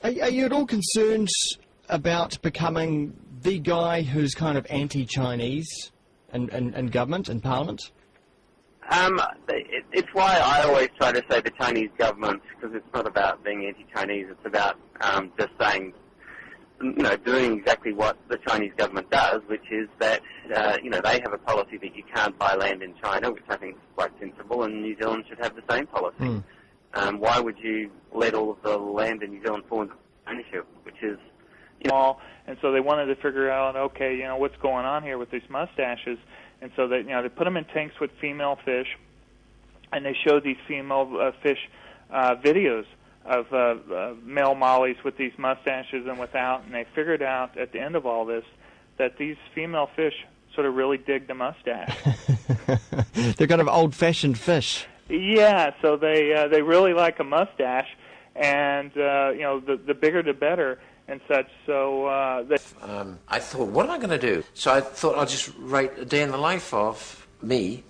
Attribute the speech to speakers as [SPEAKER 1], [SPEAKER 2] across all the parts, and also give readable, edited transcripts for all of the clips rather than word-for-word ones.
[SPEAKER 1] Are you at all concerned about becoming the guy who's kind of anti-Chinese in government and parliament?
[SPEAKER 2] It's why I always try to say the Chinese government, because it's not about being anti-Chinese, it's about just saying, doing exactly what the Chinese government does, which is that, they have a policy that you can't buy land in China, which I think is quite sensible, and New Zealand should have the same policy. Why would you let all of the land in New Zealand fall into ownership, which is,
[SPEAKER 3] and so they wanted to figure out, okay, what's going on here with these mustaches, and so they put them in tanks with female fish, and they showed these female fish videos of male mollies with these mustaches and without, and they figured out at the end of all this that these female fish sort of really dig the mustache.
[SPEAKER 1] They're kind of old-fashioned fish.
[SPEAKER 3] Yeah, so they really like a mustache, and the bigger the better and such. So
[SPEAKER 4] I thought, what am I going to do? So I thought I'll just write a day in the life of me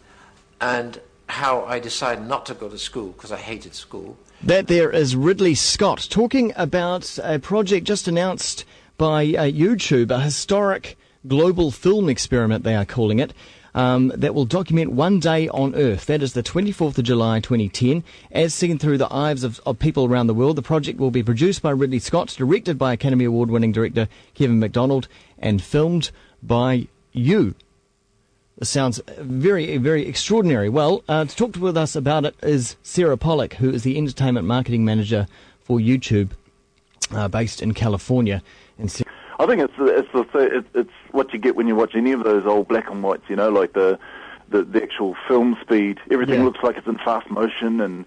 [SPEAKER 4] and how I decided not to go to school because I hated school.
[SPEAKER 1] That there is Ridley Scott talking about a project just announced by YouTube, a historic global film experiment, they are calling it, that will document one day on Earth. That is the 24th of July 2010. As seen through the eyes of people around the world, the project will be produced by Ridley Scott, directed by Academy Award-winning director Kevin MacDonald, and filmed by you. This sounds very, very extraordinary. Well, to talk with us about it is Sarah Pollock, who is the entertainment marketing manager for YouTube, based in California. And
[SPEAKER 5] I think it's what you get when you watch any of those old black and whites. Like the actual film speed. Everything looks like it's in fast motion, and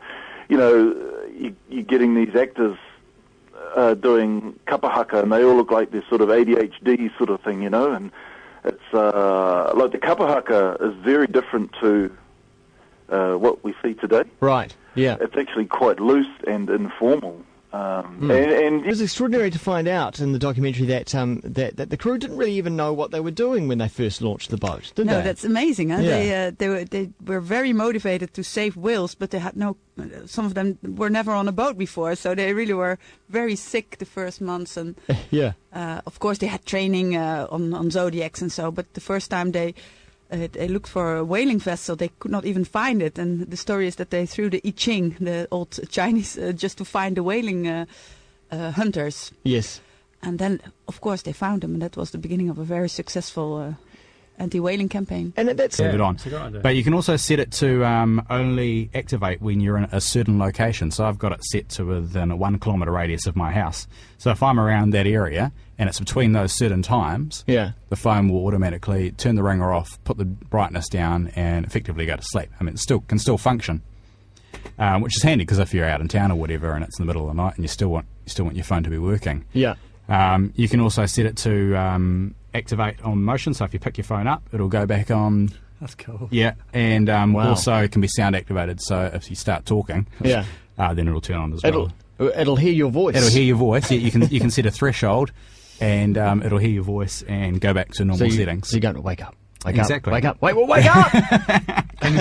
[SPEAKER 5] you're getting these actors doing kapahaka, and they all look like this sort of ADHD sort of thing, and it's like the kapahaka is very different to what we see today.
[SPEAKER 1] Right, yeah.
[SPEAKER 5] It's actually quite loose and informal. And
[SPEAKER 1] it was extraordinary to find out in the documentary that that the crew didn't really even know what they were doing when they first launched the boat, did they?
[SPEAKER 6] No, that's amazing. Huh?
[SPEAKER 1] Yeah.
[SPEAKER 6] They were very motivated to save whales, but they had some of them were never on a boat before, so they really were very sick the first months. And of course they had training on zodiacs and so, but the first time they looked for a whaling vessel, they could not even find it. And the story is that they threw the I Ching, the old Chinese, just to find the whaling hunters.
[SPEAKER 1] Yes.
[SPEAKER 6] And then, of course, they found them, and that was the beginning of a very successful anti-whaling campaign.
[SPEAKER 1] And that's
[SPEAKER 7] leave it on. But you can also set it to only activate when you're in a certain location. So I've got it set to within a 1 kilometre radius of my house. So if I'm around that area and it's between those certain times, the phone will automatically turn the ringer off, put the brightness down, and effectively go to sleep. I mean, it can still function, which is handy because if you're out in town or whatever and it's in the middle of the night and you still want your phone to be working.
[SPEAKER 1] Yeah.
[SPEAKER 7] You can also set it to activate on motion, so if you pick your phone up, it'll go back on.
[SPEAKER 1] That's cool.
[SPEAKER 7] Yeah, and also it can be sound activated, so if you start talking, then it'll turn on as well.
[SPEAKER 1] It'll hear your voice.
[SPEAKER 7] It'll hear your voice. Yeah, you can set a threshold, and it'll hear your voice and go back to normal settings.
[SPEAKER 1] So you're going to wake up.
[SPEAKER 7] Exactly.
[SPEAKER 1] Wake up. Wake up.